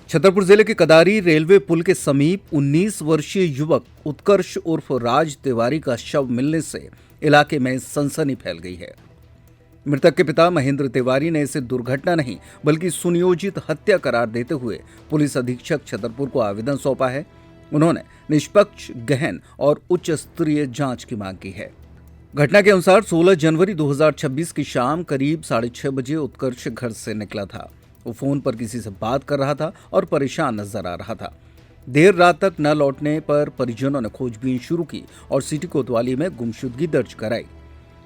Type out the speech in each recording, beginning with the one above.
छतरपुर जिले के कदारी रेलवे पुल के समीप 19 वर्षीय युवक उत्कर्ष उर्फ राज तिवारी का शव मिलने से इलाके में सनसनी फैल गई है। मृतक के पिता महेंद्र तिवारी ने इसे दुर्घटना नहीं बल्कि सुनियोजित हत्या करार देते हुए पुलिस अधीक्षक छतरपुर को आवेदन सौंपा है। उन्होंने निष्पक्ष, गहन और उच्च स्तरीय जांच की मांग की है। घटना के अनुसार 16 जनवरी 2026 की शाम करीब 6:30 बजे उत्कर्ष घर से निकला था। वो फोन पर किसी से बात कर रहा था और परेशान नजर आ रहा था। देर रात तक न लौटने पर परिजनों ने खोजबीन शुरू की और सिटी कोतवाली में गुमशुदगी दर्ज कराई।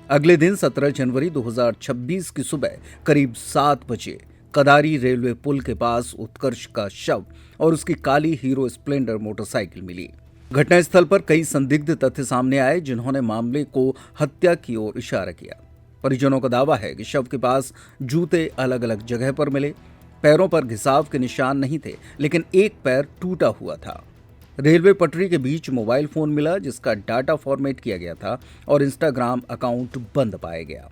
अगले दिन 17 जनवरी 2026 की सुबह करीब 7 बजे कदारी रेलवे पुल के पास उत्कर्ष का शव और उसकी काली हीरो स्प्लेंडर मोटरसाइकिल मिली। घटनास्थल पर कई संदिग्ध तथ्य सामने आए जिन्होंने मामले को हत्या की ओर इशारा किया। परिजनों का दावा है कि शव के पास जूते अलग अलग जगह पर मिले। पैरों पर घिसाव के निशान नहीं थे, लेकिन एक पैर टूटा हुआ था। रेलवे पटरी के बीच मोबाइल फोन मिला जिसका डाटा फॉर्मेट किया गया था और इंस्टाग्राम अकाउंट बंद पाया गया।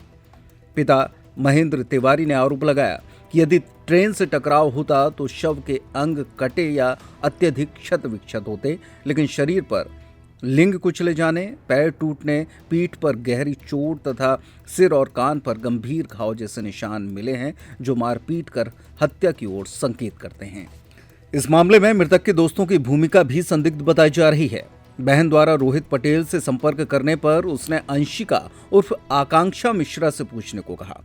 पिता महेंद्र तिवारी ने आरोप लगाया कि यदि ट्रेन से टकराव होता तो शव के अंग कटे या अत्यधिक क्षत विक्षत होते, लेकिन शरीर पर लिंग कुचले जाने, पैर टूटने, पीठ पर गहरी चोट तथा सिर और कान पर गंभीर घाव जैसे निशान मिले हैं जो मारपीट कर हत्या की ओर संकेत करते हैं। इस मामले में मृतक के दोस्तों की भूमिका भी संदिग्ध बताई जा रही है। बहन द्वारा रोहित पटेल से संपर्क करने पर उसने अंशिका उर्फ आकांक्षा मिश्रा से पूछने को कहा।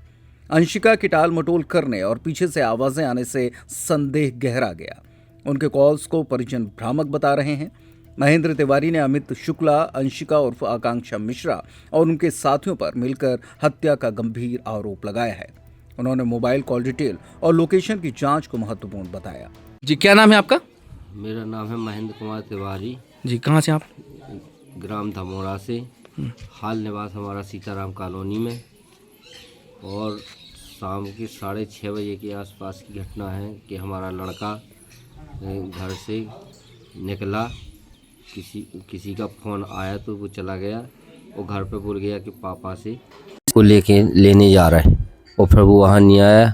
अंशिका की टाल मटोल करने और पीछे से आवाजें आने से संदेह गहरा गया। उनके कॉल्स को परिजन भ्रामक बता रहे हैं। महेंद्र तिवारी ने अमित शुक्ला, अंशिका उर्फ आकांक्षा मिश्रा और उनके साथियों पर मिलकर हत्या का गंभीर आरोप लगाया है। उन्होंने मोबाइल कॉल डिटेल और लोकेशन की जांच को महत्वपूर्ण बताया। जी, क्या नाम है आपका? मेरा नाम है महेंद्र कुमार तिवारी। जी, कहाँ से आप? ग्राम धमोड़ा से। हाल निवास हमारा सीताराम कॉलोनी में। और शाम के 6:30 बजे के आसपास की घटना है कि हमारा लड़का घर से निकला। किसी का फ़ोन आया तो वो चला गया और घर पे बोल गया कि पापा से को लेने जा रहे हैं, और फिर वो वहाँ नहीं आया।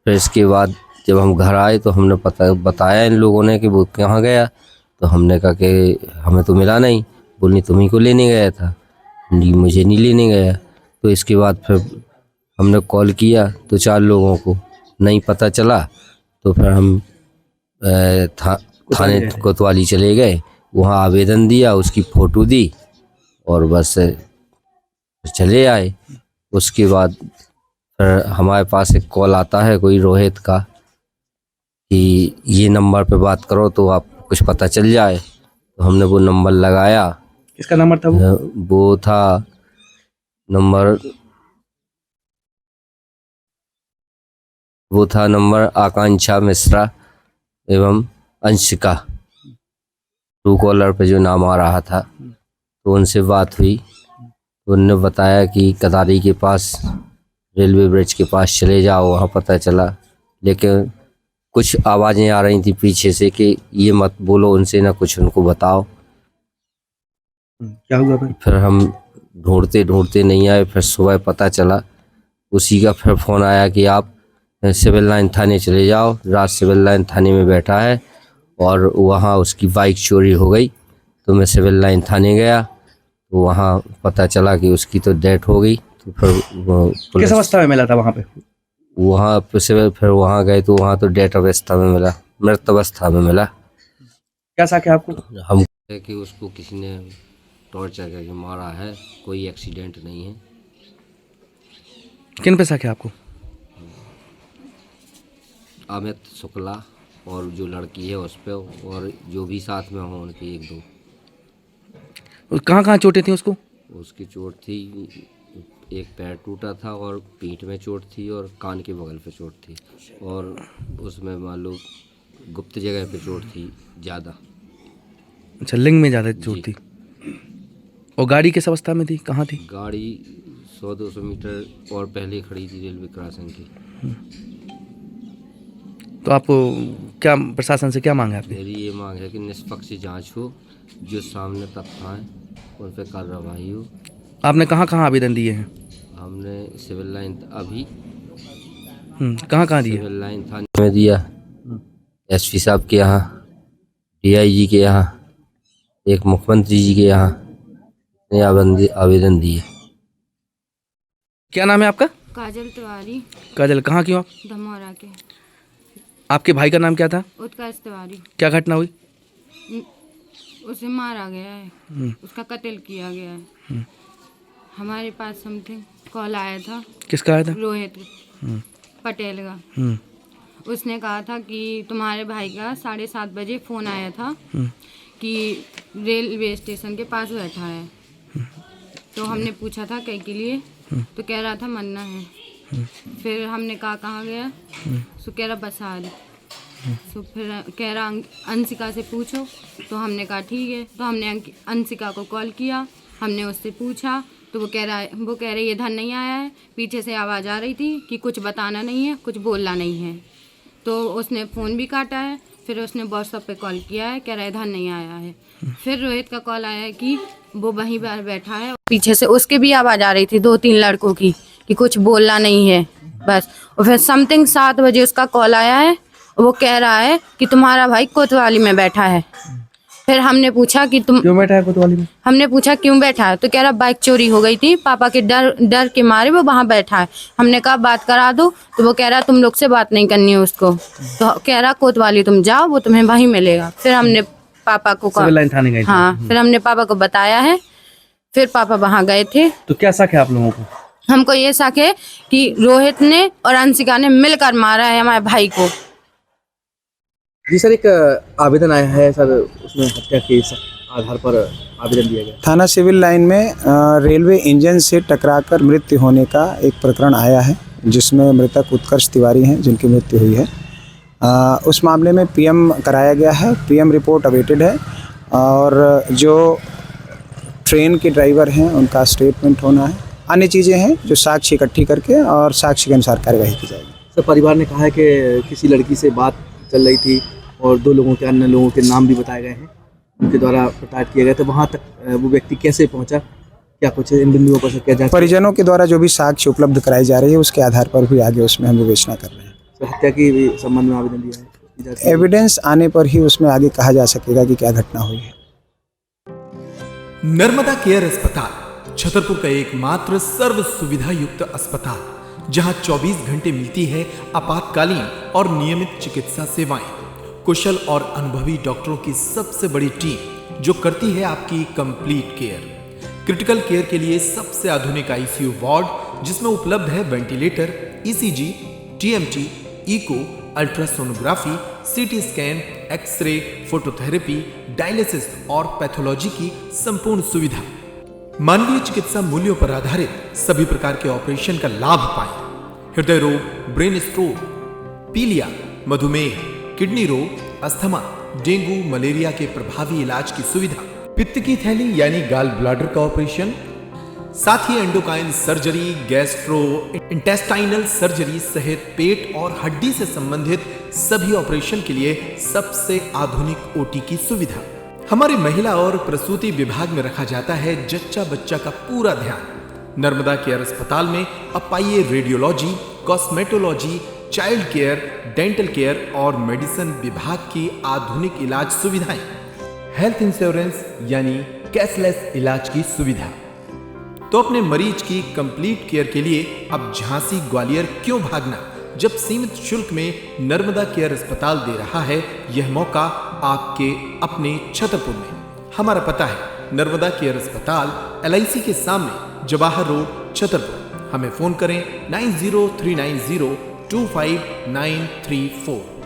फिर इसके बाद जब हम घर आए तो हमने बताया इन लोगों ने कि वो कहाँ गया, तो हमने कहा कि हमें तो मिला नहीं। बोलनी तुम्ही को लेने गया था। नहीं, मुझे नहीं लेने गया। तो इसके बाद फिर हमने कॉल किया तो 4 लोगों को नहीं पता चला। तो फिर हम थाने कोतवाली चले गए, वहाँ आवेदन दिया, उसकी फ़ोटो दी और बस चले आए। उसके बाद फिर हमारे पास एक कॉल आता है कोई रोहित का कि ये नंबर पे बात करो तो आप कुछ पता चल जाए। तो हमने वो नंबर लगाया। किसका नंबर था वो? वो था नंबर आकांक्षा मिश्रा एवं अंशिका, ट्रू कॉलर पे जो नाम आ रहा था। तो उनसे बात हुई। उन्होंने बताया कि कदारी के पास रेलवे ब्रिज के पास चले जाओ, वहाँ पता चला। लेकिन कुछ आवाज़ें आ रही थी पीछे से कि ये मत बोलो उनसे, ना कुछ उनको बताओ। क्या हुआ फिर हम ढूंढते नहीं आए। फिर सुबह पता चला, उसी का फिर फ़ोन आया कि आप सिविल लाइन थाने चले जाओ। रात सिविल लाइन थाने में बैठा है और वहाँ उसकी बाइक चोरी हो गई। तो मैं सिविल लाइन थाने गया तो वहाँ पता चला कि उसकी तो डेथ हो गई। तो फिर किस अवस्था में मिला था वहाँ पे? वहाँ पे सिविल फिर वहाँ गए तो वहाँ तो डेथ अवस्था में मिला, मृत अवस्था में मिला। क्या शक है आपको? हम कि उसको किसी ने टॉर्चर करके मारा है, कोई एक्सीडेंट नहीं है। किन पे शक है आपको? अमित शुक्ला और जो लड़की है उस पे, और जो भी साथ में हो उनकी 1-2। कहाँ चोटें थी उसको? उसकी चोट थी, एक पैर टूटा था और पीठ में चोट थी और कान के बगल पे चोट थी, और उसमें मान लो गुप्त जगह पे चोट थी ज़्यादा। अच्छा, लिंग में ज़्यादा चोट थी। और गाड़ी किस अवस्था में थी, कहाँ थी? गाड़ी 100-200 मीटर और पहले खड़ी थी रेलवे क्रॉसिंग की। तो आपको क्या, प्रशासन से क्या मांग है आपकी? मेरी ये मांग है कि निष्पक्ष जांच हो, जो सामने तथ्य हैं उन पर कार्रवाई हो। आपने कहाँ आवेदन दिए हैं? हमने सिविल लाइन अभी कहाँ दिए? सिविल लाइन थाने में दिया, एसपी साहब के यहाँ, डीआईजी के यहाँ, एक मुख्यमंत्री जी के यहाँ आवेदन दिए। क्या नाम है आपका? काजल तिवारी, काजल, कहाँ की हो आप? धमोरा के। आपके भाई का नाम क्या था? उत्कर्ष तिवारी। क्या घटना हुई? उसे मारा गया है, उसका कत्ल किया गया है। हमारे पास समथिंग कॉल आया था। किसका आया था? रोहित पटेल का। उसने कहा था कि तुम्हारे भाई का 7:30 बजे फ़ोन आया था कि रेलवे स्टेशन के पास बैठा है। तो हमने पूछा था कहीं के लिए, तो कह रहा था मरना है। फिर हमने कहा कहाँ गया, तो कह रहा बसाल। तो फिर कह रहा अंशिका से पूछो, तो हमने कहा ठीक है। तो हमने अंशिका को कॉल किया, हमने उससे पूछा, तो वो कह रही है इधर नहीं आया है। पीछे से आवाज़ आ रही थी कि कुछ बताना नहीं है, कुछ बोलना नहीं है। तो उसने फ़ोन भी काटा है। फिर उसने व्हाट्सएप पे कॉल किया है, कह रहा इधर नहीं आया है। फिर रोहित का कॉल आया है कि वो वहीं पर बैठा है। पीछे से उसके भी आवाज़ आ रही थी 2-3 लड़कों की कि कुछ बोलना नहीं है बस। और फिर समथिंग 7 बजे उसका कॉल आया है, वो कह रहा है कि तुम्हारा भाई कोतवाली में बैठा है। फिर हमने पूछा कि तुम क्यों बैठा है कोतवाली में? हमने पूछा क्यों बैठा है, तो कह रहा बाइक चोरी हो गई थी, पापा के डर के मारे वो वहाँ बैठा है। हमने कहा बात करा दो, तो वो कह रहा तुम लोग से बात नहीं करनी है उसको। तो कह रहा कोतवाली तुम जाओ, वो तुम्हें वहीं मिलेगा। फिर हमने पापा को सिविल लाइन थाने गए थे? हाँ, फिर हमने पापा को बताया है। फिर पापा वहाँ गए थे। तो क्या शक है आप लोगों को? हमको ये शक है कि रोहित ने और अंशिका ने मिलकर मारा है हमारे भाई को। जी सर, एक आवेदन आया है सर, उसमें हत्या के आधार पर आवेदन दिया गया। थाना सिविल लाइन में रेलवे इंजन से टकराकर मृत्यु होने का एक प्रकरण आया है, जिसमें मृतक उत्कर्ष तिवारी हैं जिनकी मृत्यु हुई है। उस मामले में पीएम कराया गया है, पीएम रिपोर्ट अवेटेड है और जो ट्रेन के ड्राइवर हैं उनका स्टेटमेंट होना है। अन्य चीज़ें हैं जो साक्ष्य इकट्ठी करके और साक्ष्य के अनुसार कार्यवाही की जाएगी। सर, परिवार ने कहा है कि किसी लड़की से बात चल रही थी और 2 लोगों के, अन्य लोगों के नाम भी बताए गए हैं, उनके द्वारा प्रताड़ित किया गया। तो वहाँ तक वो व्यक्ति कैसे पहुँचा, क्या कुछ इन बिंदुओं पर क्या जांच? परिजनों के द्वारा जो भी साक्ष्य उपलब्ध कराई जा रही है उसके आधार पर भी आगे उसमें हम विवेचना कर रहे हैं। तो हत्या की भी संबंध में आवेदन दिया है? एविडेंस आने पर ही उसमें आगे कहा जा सकेगा कि क्या घटना हुई है। नर्मदा केयर अस्पताल छतरपुर का एकमात्र सर्व सुविधा युक्त अस्पताल, जहां 24 घंटे मिलती है आपातकालीन और नियमित चिकित्सा सेवाएं। कुशल और अनुभवी डॉक्टरों की सबसे बड़ी टीम जो करती है आपकी कंप्लीट केयर। क्रिटिकल केयर के लिए सबसे आधुनिक आईसीयू वार्ड, जिसमें उपलब्ध है ventilator, ECG, TMT, echo, ultrasonography, CT scan, x-ray, phototherapy, dialysis और पैथोलॉजी की संपूर्ण सुविधा। मानवीय चिकित्सा मूल्यों पर आधारित सभी प्रकार के ऑपरेशन का लाभ पाएं। हृदय रोग, ब्रेन स्ट्रोक, पीलिया, मधुमेह, किडनी रोग, अस्थमा, डेंगू, मलेरिया के प्रभावी इलाज की सुविधा, पित्त की थैली यानी गाल ब्लैडर का ऑपरेशन, साथ ही endocrine surgery, gastro intestinal surgery सहित पेट और हड्डी से संबंधित सभी ऑपरेशन के लिए सबसे आधुनिक ओटी की सुविधा। हमारे महिला और प्रसूति विभाग में रखा जाता है जच्चा बच्चा का पूरा ध्यान। नर्मदा केयर अस्पताल में अब पाइए radiology, cosmetology, child care, dental care और मेडिसिन विभाग की आधुनिक इलाज सुविधाएं। हेल्थ इंश्योरेंस यानी कैशलेस इलाज की सुविधा। तो अपने मरीज की कंप्लीट केयर के लिए अब झांसी ग्वालियर क्यों भागना, जब सीमित शुल्क में नर्मदा केयर अस्पताल दे रहा है यह मौका आपके अपने छतरपुर में। हमारा पता है नर्मदा केयर अस्पताल LIC के सामने, जवाहर रोड, छतरपुर। हमें फोन करें 9039025934।